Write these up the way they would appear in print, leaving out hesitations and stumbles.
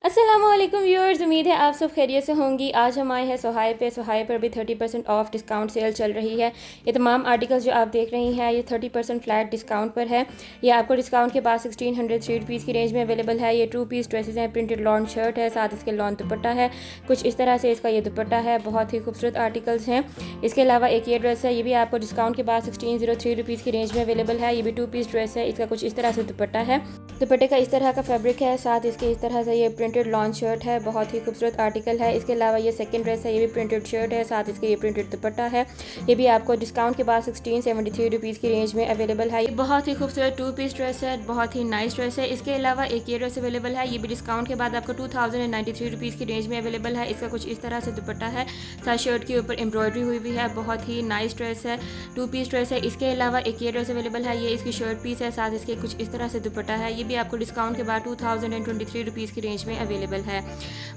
अस्सलामुअलैकुम व्यूअर्स, उम्मीद है आप सब खैरियत से होंगी। आज हम आए हैं सोहाय पे। सोहाय पर भी 30% ऑफ डिस्काउंट सेल चल रही है। ये तमाम आर्टिकल्स जो आप देख रही हैं ये 30% फ्लैट डिस्काउंट पर है। ये आपको डिस्काउंट के बाद 1603 रुपीज़ की रेंज में अवेलेबल है। ये 2 पीस ड्रेसेस हैं, प्रिंटेड लॉन शर्ट है, साथ इसके लॉन दुपट्टा है। कुछ इस तरह से इसका ये दुपट्टा है, बहुत ही खूबसूरत आर्टिकल्स हैं। इसके अलावा एक ये ड्रेस है, ये भी आपको डिस्काउंट के बाद 1603 रुपीज़ की रेंज में अवेलेबल है। ये भी 2 पीस ड्रेस है, इसका कुछ इस तरह से दुपट्टा है। दुपट्टे का इस तरह का फैब्रिक है, साथ इसके इस तरह से ये प्रिंटेड लॉन शर्ट है, बहुत ही खूबसूरत आर्टिकल है। इसके अलावा ये सेकंड ड्रेस है, ये भी प्रिंटेड शर्ट है, साथ इसके ये प्रिंटेड दुपट्टा है। ये भी आपको डिस्काउंट के बाद 1673 रुपीज़ की रेंज में अवेलेबल है। ये बहुत ही खूबसूरत 2 पीस ड्रेस है, बहुत ही नाइस ड्रेस है। इसके अलावा एक ये ड्रेस अवेलेबल है, ये भी डिस्काउंट के बाद आपको 2093 रुपीज़ की रेंज में अवेलेबल है। इसका कुछ इस तरह से दुपट्टा है, साथ शर्ट के ऊपर एम्ब्रॉयडरी हुई हुई है, बहुत ही नाइस ड्रेस है, 2 पीस ड्रेस है। इसके अलावा एक ये ड्रेस अवेलेबल है, ये इसकी शर्ट पीस है, साथ इसके कुछ इस तरह से दुपट्टा है। ये भी आपको डिस्काउंट के बाद 2023 रुपीज़ की रेंज में अवेलेबल है।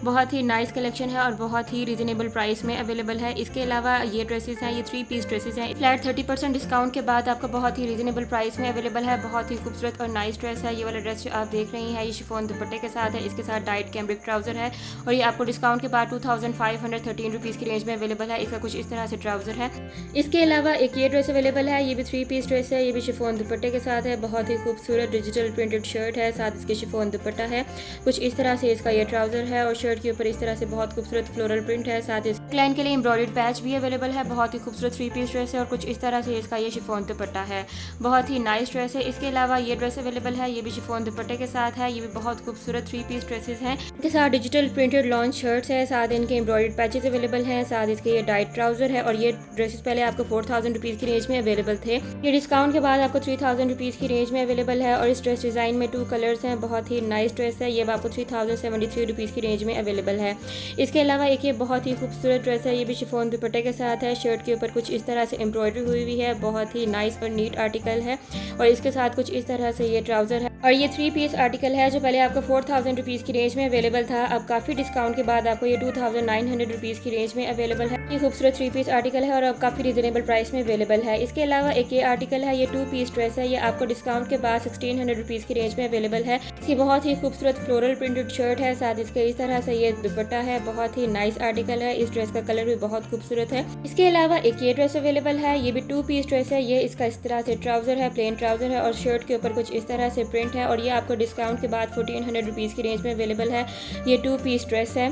बहुत ही नाइस कलेक्शन है और बहुत ही रीजनेबल प्राइस में अवेलेबल है। इसके अलावा ये ड्रेसेस हैं, ये 3 पीस ड्रेसेस हैं, फ्लैट 30% डिस्काउंट के बाद आपको बहुत ही रीजनेबल प्राइस में अवेलेबल है। बहुत ही खूबसूरत और नाइस ड्रेस है। ये वाला ड्रेस जो आप देख रही हैं ये शिफॉन दुपट्टे के साथ है, इसके साथ डाइट कैम्ब्रिक ट्राउज़र है और ये आपको डिस्काउंट के बाद 2513 रुपीज़ की रेंज में अवेलेबल है। इसका कुछ इस तरह से ट्राउज़र है। इसके अलावा एक ये ड्रेस अवेलेबल है, ये भी 3 पीस ड्रेस है, ये भी शिफॉन दुपट्टे के साथ है, बहुत ही खूबसूरत डिजिटल प्रिंटेड शर्ट है, साथ इसके शिफॉन दुपट्टा है। कुछ इस तरह से इसका ये ट्राउज़र है और शर्ट के ऊपर इस तरह से बहुत खूबसूरत फ्लोरल प्रिंट है, साथ इस क्लाइंट के लिए एम्ब्रॉयडर्ड पैच भी अवेलेबल है। बहुत ही खूबसूरत 3 पीस ड्रेस है और कुछ इस तरह से इसका ये शिफॉन दुपट्टा है, बहुत ही नाइस ड्रेस है। इसके अलावा ये ड्रेस अवेलेबल है, ये भी शिफॉन दुपट्टे के साथ है, ये भी बहुत खूबसूरत 3 पीस ड्रेसेस हैं। इनके साथ डिजिटल प्रिंटेड लॉन शर्ट्स है, साथ इनके एम्ब्रॉयडर्ड पैचेस अवेलेबल हैं, साथ इसके ये डाइट ट्राउज़र है और ये ड्रेसेस पहले आपको 4000 रुपीज़ की रेंज में अवेलेबल थे। ये डिस्काउंट के बाद आपको 3000 रुपीज़ की रेंज में अवेलेबल है और इस ड्रेस डिज़ाइन में 2 कलर्स हैं, बहुत ही नाइस ड्रेस है। ये आपको 3073 रुपीज़ की रेंज में अवेलेबल है। इसके अलावा एक ये बहुत ही खूबसूरत ड्रेस है, ये भी शिफॉन दुपट्टे के साथ है, शर्ट के ऊपर कुछ इस तरह से एम्ब्रॉयडरी हुई हुई है, बहुत ही नाइस और नीट आर्टिकल है और इसके साथ कुछ इस तरह से ये ट्राउज़र है और ये 3 पीस आर्टिकल है जो पहले आपको 4000 रुपीज़ की रेंज में अवेलेबल था, अब काफ़ी डिस्काउंट के बाद आपको ये 2900 रुपीज़ की रेंज में अवेलेबल है। ये खूबसूरत 3 पीस आर्टिकल है और अब काफ़ी रीजनेबल प्राइस में अवेलेबल है। इसके अलावा एक ये आर्टिकल है, ये 2 पीस ड्रेस है, ये आपको डिस्काउंट के बाद 1600 रुपीज़ की रेंज में अवेलेबल है। इसकी बहुत ही खूबसूरत फ्लोरल प्रिंटेड शर्ट है, साथ इसके इस तरह से ये दुपट्टा है, बहुत ही नाइस आर्टिकल है। इस ड्रेस का कलर भी बहुत खूबसूरत है। इसके अलावा एक ये ड्रेस अवेलेबल है, ये भी 2 पीस ड्रेस है, ये इसका इस तरह से ट्राउज़र है, प्लेन ट्राउज़र है और शर्ट के ऊपर कुछ इस तरह से प्रिंट है और ये आपको डिस्काउंट के बाद 1400 रुपीज़ की रेंज में अवेलेबल है। ये 2 पीस ड्रेस है,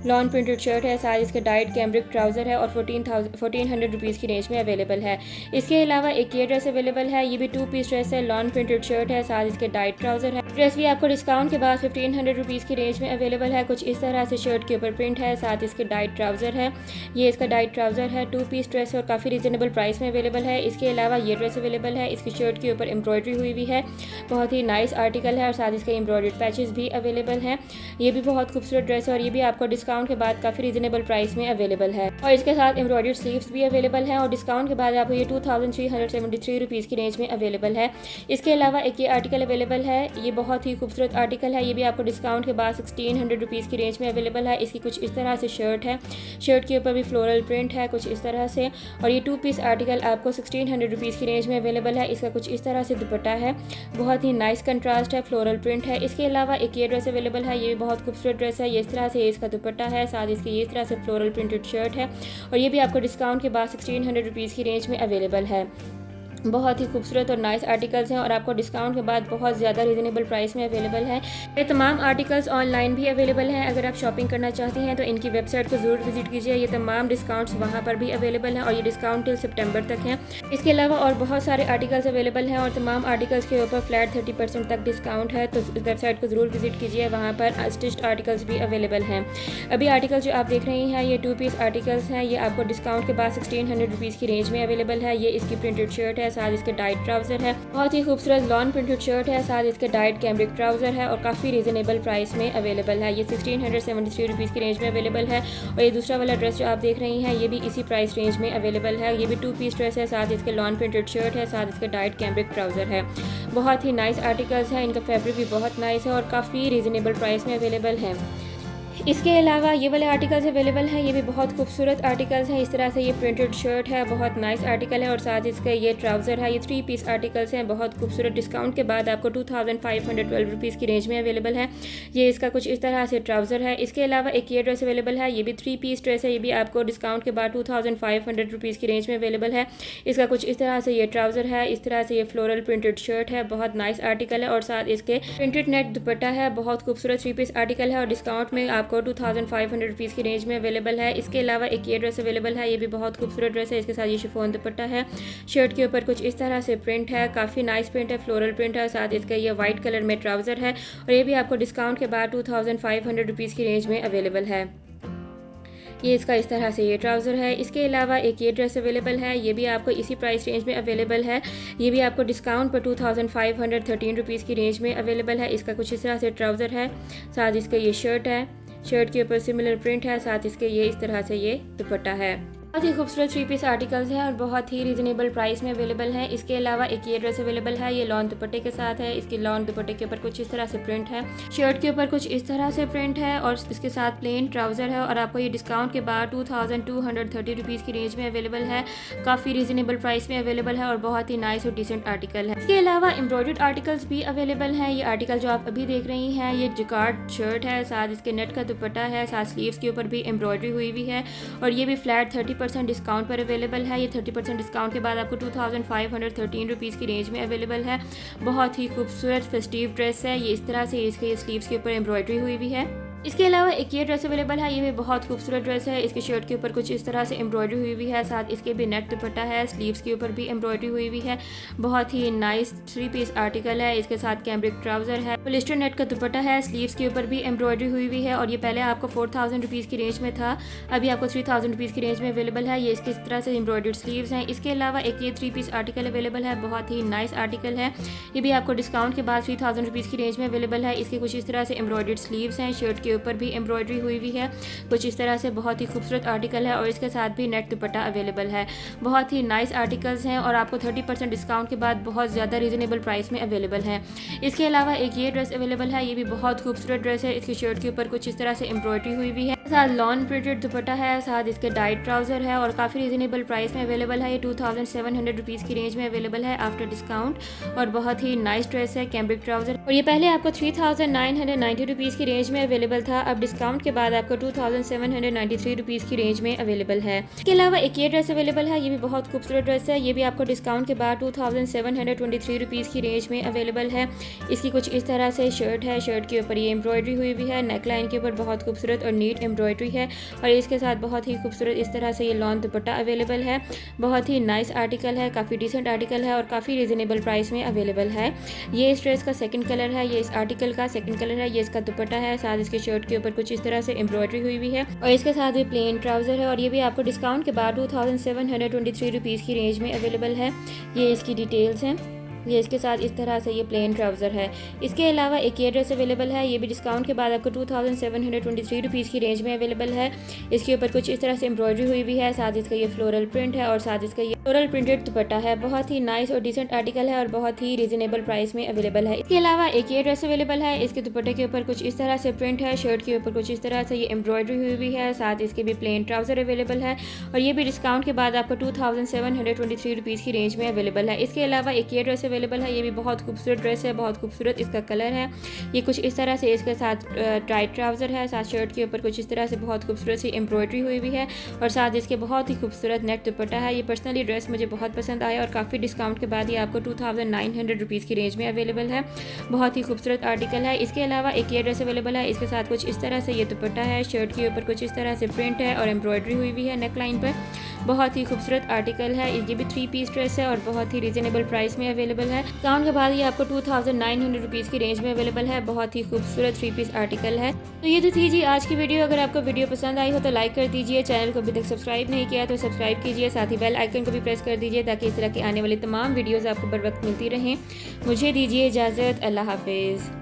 लॉन प्रिंटेड शर्ट है, साथ इसके डाइट कैम्ब्रिक ट्राउज़र है और 1400 रुपीज़ की रेंज में अवेलेबल है। इसके अलावा एक ये ड्रेस अवेलेबल है, ये भी 2 पीस ड्रेस है, लॉन प्रिंटेड शर्ट है, साथ इसके डाइट ट्राउज़र है। ड्रेस भी आपको डिस्काउंट के बाद 1500 रुपीज़ की रेंज में अवेलेबल है। कुछ इस तरह से शर्ट के ऊपर प्रिंट है, साथ इसके डाइट ट्राउज़र है, ये इसका डाइट ट्राउज़र है, 2 पीस ड्रेस है और काफ़ी रीजनेबल प्राइस में अवेलेबल है। इसके अलावा ये ड्रेस अवेलेबल है, इसकी शर्ट के ऊपर एम्ब्रॉयडरी हुई हुई है, बहुत ही नाइस आर्टिकल है और साथ इसके एम्ब्रॉयडर्ड पैचेस भी अवेलेबल हैं। ये भी बहुत खूबसूरत ड्रेस है और ये भी आपको डिस्काउंट के बाद काफ़ी रीजनेबल प्राइस में अवेलेबल है और इसके साथ एम्ब्रॉयडर्ड स्लीव्स भी अवेलेबल हैं और डिस्काउंट के बाद आपको ये 2373 रुपीज़ की रेंज में अवेलेबल है। इसके अलावा एक ये आर्टिकल अवेलेबल है, ये बहुत ही खूबसूरत आर्टिकल है, ये भी आपको डिस्काउंट के बाद 1600 रुपीज़ की रेंज में अवेलेबल है। इसकी कुछ इस तरह से शर्ट है, शर्ट के ऊपर भी फ्लोरल प्रिंट है कुछ इस तरह से और ये 2 पीस आर्टिकल आपको 1600 रुपीज़ की रेंज में अवेलेबल है। इसका कुछ इस तरह से दुपट्टा है, बहुत ही नाइस कंट्रास्ट है, फ्लोरल प्रिंट है। इसके अलावा एक ये ड्रेस अवेलेबल है, ये भी बहुत खूबसूरत ड्रेस है, ये इस तरह से इसका दुपट्टा है, साथ इसकी ये इस तरह से फ्लोरल प्रिंटेड शर्ट है और ये भी आपको डिस्काउंट के बाद 1600 रुपीज़ की रेंज में अवेलेबल है। बहुत ही खूबसूरत और नाइस आर्टिकल्स हैं और आपको डिस्काउंट के बाद बहुत ज़्यादा रीजनेबल प्राइस में अवेलेबल है। ये तमाम आर्टिकल्स ऑनलाइन भी अवेलेबल हैं, अगर आप शॉपिंग करना चाहती हैं तो इनकी वेबसाइट को ज़रूर विजिट कीजिए। ये तमाम डिस्काउंट्स वहाँ पर भी अवेलेबल हैं और ये डिस्काउंट टिल सितंबर तक हैं। इसके अलावा और बहुत सारे आर्टिकल्स अवेलेबल हैं और तमाम आर्टिकल्स के ऊपर फ्लैट 30% तक डिस्काउंट है, तो वेबसाइट को ज़रूर विजिट कीजिए, वहाँ पर स्टिच्ड आर्टिकल्स भी अवेलेबल हैं। अभी आर्टिकल्स जो आप देख रही हैं ये 2 पीस आर्टिकल्स हैं, ये आपको डिस्काउंट के बाद 1600 रुपीज़ की रेंज में अवेलेबल है। ये इसकी प्रिंटेड शर्ट है, साथ इसके डाइट ट्राउज़र है, बहुत ही खूबसूरत लॉन प्रिंटेड शर्ट है, साथ इसके डाइट कैम्ब्रिक ट्राउज़र है और काफ़ी रीजनेबल प्राइस में अवेलेबल है। ये 1673 रुपीज़ की रेंज में अवेलेबल है और ये दूसरा वाला ड्रेस जो आप देख रही हैं ये भी इसी प्राइस रेंज में अवेलेबल है। ये भी 2 पीस ड्रेस है, साथ इसके लॉन प्रिंटेड शर्ट है, साथ इसके डाइट कैम्ब्रिक ट्राउज़र है। बहुत ही नाइस आर्टिकल्स हैं, इनका फैब्रिक भी बहुत नाइस है और काफ़ी रीजनेबल प्राइस में अवेलेबल है। इसके अलावा ये वाले आर्टिकल्स अवेलेबल हैं, ये भी बहुत खूबसूरत आर्टिकल्स हैं। इस तरह से ये प्रिंटेड शर्ट है, बहुत नाइस आर्टिकल है और साथ इसका ये ट्राउज़र है। ये 3 पीस आर्टिकल्स हैं, बहुत खूबसूरत। डिस्काउंट के बाद आपको 2512 रुपीज़ की रेंज में अवेलेबल है। ये इसका कुछ इस तरह से ट्राउज़र है। इसके अलावा एक ये ड्रेस अवेलेबल है, ये भी 3 पीस ड्रेस है। ये भी आपको डिस्काउंट के बाद 2500 रुपीज़ की रेंज में अवेलेबल है। इसका कुछ इस तरह से ये ट्राउज़र है, इस तरह से ये फ्लोरल प्रिंटेड शर्ट है, बहुत नाइस आर्टिकल है और साथ इसके प्रिंटेड नेट दुपट्टा है। बहुत खूबसूरत 3 पीस आर्टिकल है और डिस्काउंट में आपको 2500 रुपीज़ की रेंज में अवेलेबल है। इसके अलावा एक ये ड्रेस अवेलेबल है, ये भी बहुत खूबसूरत ड्रेस है। इसके साथ ये शिफॉन दुपट्टा है, शर्ट के ऊपर कुछ इस तरह से प्रिंट है, काफ़ी नाइस प्रिंट है, फ्लोरल प्रिंट है। साथ इसका ये वाइट कलर में ट्राउज़र है और ये भी आपको डिस्काउंट के बाद 2500 रुपीज़ की रेंज में अवेलेबल है। ये इसका इस तरह से ये ट्राउज़र है। इसके अलावा एक ये ड्रेस अवेलेबल है, ये भी आपको इसी प्राइस रेंज में अवेलेबल है। ये भी आपको डिस्काउंट पर 2513 रुपीज़ की रेंज में अवेलेबल है। इसका कुछ इस तरह से ट्राउज़र है, साथ इसका ये शर्ट है, शर्ट के ऊपर सिमिलर प्रिंट है, साथ इसके ये इस तरह से ये दुपट्टा है। बहुत ही खूबसूरत 3 पीस आर्टिकल्स हैं और बहुत ही रीज़नेबल प्राइस में अवेलेबल है। इसके अलावा एक ये ड्रेस अवेलेबल है, ये लॉन दुपट्टे के साथ है। इसके लॉन दुपट्टे के ऊपर कुछ इस तरह से प्रिंट है, शर्ट के ऊपर कुछ इस तरह से प्रिंट है और इसके साथ प्लेन ट्राउज़र है और आपको ये डिस्काउंट के बाद 2230 रुपीज़ की रेंज में अवेलेबल है। काफ़ी रीज़नेबल प्राइस में अवेलेबल है और बहुत ही नाइस और डिसेंट आर्टिकल है। इसके अलावा एम्ब्रॉयडर्ड आर्टिकल्स भी अवेलेबल हैं। ये आर्टिकल जो आप अभी देख रही हैं, ये जिकार्ड शर्ट है, साथ इसके नेट का दुपट्टा है, साथ स्लीव्स के ऊपर भी एम्ब्रॉयडरी हुई हुई है और ये भी फ्लैट 30% डिस्काउंट पर अवेलेबल है। ये 30% डिस्काउंट के बाद आपको 2513 रुपीज़ की रेंज में अवेलेबल है। बहुत ही खूबसूरत फेस्टिव ड्रेस है। ये इस तरह से इसके स्लीव्स के ऊपर एम्ब्रॉयडरी हुई भी है। इसके अलावा एक ये ड्रेस अवेलेबल है, ये भी बहुत खूबसूरत ड्रेस है। इसके शर्ट के ऊपर कुछ इस तरह से एम्ब्रॉयडरी हुई हुई है, साथ इसके भी नेट दुपट्टा है, स्लीव्स के ऊपर भी एम्ब्रॉयडरी हुई हुई है। बहुत ही नाइस 3 पीस आर्टिकल है। इसके साथ कैम्ब्रिक ट्राउज़र है, पॉलिस्टर नेट का दुपट्टा है, स्लीव्स के ऊपर भी एम्ब्रॉयडरी हुई हुई है और ये पहले आपको 4000 रुपीज़ की रेंज में था, अभी आपको 3000 रुपीज़ की रेंज में अवेलेबल है। ये इसके इस तरह से एम्ब्रॉयडर्ड स्लीव्स हैं। इसके अलावा एक ये 3 पीस आर्टिकल अवेलेबल है, बहुत ही नाइस आर्टिकल है। ये भी आपको डिस्काउंट के बाद 3000 रुपीज़ की रेंज में अवेलेबल है। इसके कुछ इस तरह से एम्ब्रॉयडर्ड स्लीव्स हैं, शर्ट के ऊपर भी एम्ब्रॉयडरी हुई हुई है, कुछ इस तरह से बहुत ही खूबसूरत आर्टिकल है और इसके साथ भी नेट दुपट्टा अवेलेबल है। बहुत ही नाइस आर्टिकल्स हैं और आपको 30% डिस्काउंट के बाद बहुत ज़्यादा रीज़नेबल प्राइस में अवेलेबल है। इसके अलावा एक ये ड्रेस अवेलेबल है, ये भी बहुत खूबसूरत ड्रेस है। इसकी शर्ट के ऊपर कुछ इस तरह से एम्ब्रॉयडरी हुई हुई है, साथ लॉन प्रिंटेड दुपट्टा है, साथ इसके डाइट ट्राउज़र है और काफ़ी रीज़नेबल प्राइस में अवेलेबल है। ये 2700 रुपीज़ की रेंज में अवेलेबल है आफ्टर डिस्काउंट और बहुत ही नाइस ड्रेस है, कैम्ब्रिक ट्राउज़र। और ये पहले आपको 3990 रुपीज़ की रेंज में अवेलेबल था, अब डिस्काउंट के बाद आपको 2793 रुपीज़ की रेंज में अवेलेबल है। इसके अलावा एक ये ड्रेस अवेलेबल है, ये भी बहुत खूबसूरत ड्रेस है। ये भी आपको डिस्काउंट के बाद 2723 रुपीज़ की रेंज में अवेलेबल है। इसकी कुछ इस तरह से शर्ट है, शर्ट के ऊपर ये एम्ब्रॉयडरी हुई हुई है, नेक लाइन के ऊपर बहुत खूबसूरत और नीट एम्ब्रॉयडरी है और इसके साथ बहुत ही खूबसूरत इस तरह से ये लॉन दुपट्टा अवेलेबल है। बहुत ही नाइस आर्टिकल है, काफ़ी डिसेंट आर्टिकल है और काफ़ी रीज़नेबल प्राइस में अवेलेबल है। ये इस ड्रेस का सेकंड कलर है, ये इस आर्टिकल का सेकंड कलर है। ये इसका दुपट्टा है, साथ इसके शर्ट के ऊपर कुछ इस तरह से एम्ब्रॉयडरी हुई हुई है और इसके साथ भी प्लेन ट्राउज़र है और ये भी आपको डिस्काउंट के बाद 2723 रुपीज़ की रेंज में अवेलेबल है। ये इसकी डिटेल्स हैं, ये इसके साथ इस तरह से ये प्लेन ट्राउज़र है। इसके अलावा एक ये ड्रेस अवेलेबल है, ये भी डिस्काउंट के बाद आपको 2723 रुपीज़ की रेंज में अवेलेबल है। इसके ऊपर कुछ इस तरह से एम्ब्रॉयडरी हुई भी है, साथ इसका ये फ्लोरल प्रिंट है और साथ इसका ये फ्लोरल प्रिंटेड दुपट्टा है। बहुत ही नाइस और डिसेंट आर्टिकल है और बहुत ही रीज़नेबल प्राइस में अवेलेबल है। इसके अलावा एक ये ड्रेस अवेलेबल है, इसके दुपट्टे के ऊपर कुछ इस तरह से प्रिंट है, शर्ट के ऊपर कुछ इस तरह से ये एम्ब्रॉयडरी हुई भी है, साथ इसके भी प्लेन ट्राउज़र अवेलेबल है और ये भी डिस्काउंट के बाद आपको 2723 रुपीज़ की रेंज में अवेलेबल है। इसके अलावा एक ये ड्रेस अवेलेबल है, ये भी बहुत खूबसूरत ड्रेस है, बहुत खूबसूरत इसका कलर है। ये कुछ इस तरह से इसके साथ टाइट ट्राउज़र है, साथ शर्ट के ऊपर कुछ इस तरह से बहुत खूबसूरत सी एम्ब्रॉयडरी हुई भी है और साथ इसके बहुत ही खूबसूरत नेट दुपट्टा है। ये पर्सनली ड्रेस मुझे बहुत पसंद आया और काफ़ी डिस्काउंट के बाद ये आपको 2900 रुपीज़ की रेंज में अवेलेबल है। बहुत ही खूबसूरत आर्टिकल है। इसके अलावा एक ये ड्रेस अवेलेबल है, इसके साथ कुछ इस तरह से ये दुपट्टा है, शर्ट के ऊपर कुछ इस तरह से प्रिंट है और एम्ब्रॉयडरी हुई भी है नेक लाइन पर। बहुत ही खूबसूरत आर्टिकल है। ये भी 3 पीस ड्रेस है और बहुत ही रीज़नेबल प्राइस में अवेलेबल है। डिस्काउंट के बाद ये आपको 2900 रुपीज़ की रेंज में अवेलेबल है। बहुत ही खूबसूरत 3 पीस आर्टिकल है। तो ये तो थी जी आज की वीडियो। अगर आपको वीडियो पसंद आई हो तो लाइक कर दीजिए, चैनल को अभी तक सब्सक्राइब नहीं किया तो सब्सक्राइब कीजिए, साथ ही बेल आइकन को भी प्रेस कर दीजिए ताकि इस तरह के आने वाली तमाम वीडियोज़ आपको बर वक्त मिलती रहें। मुझे दीजिए इजाज़त, अल्लाह हाफिज़।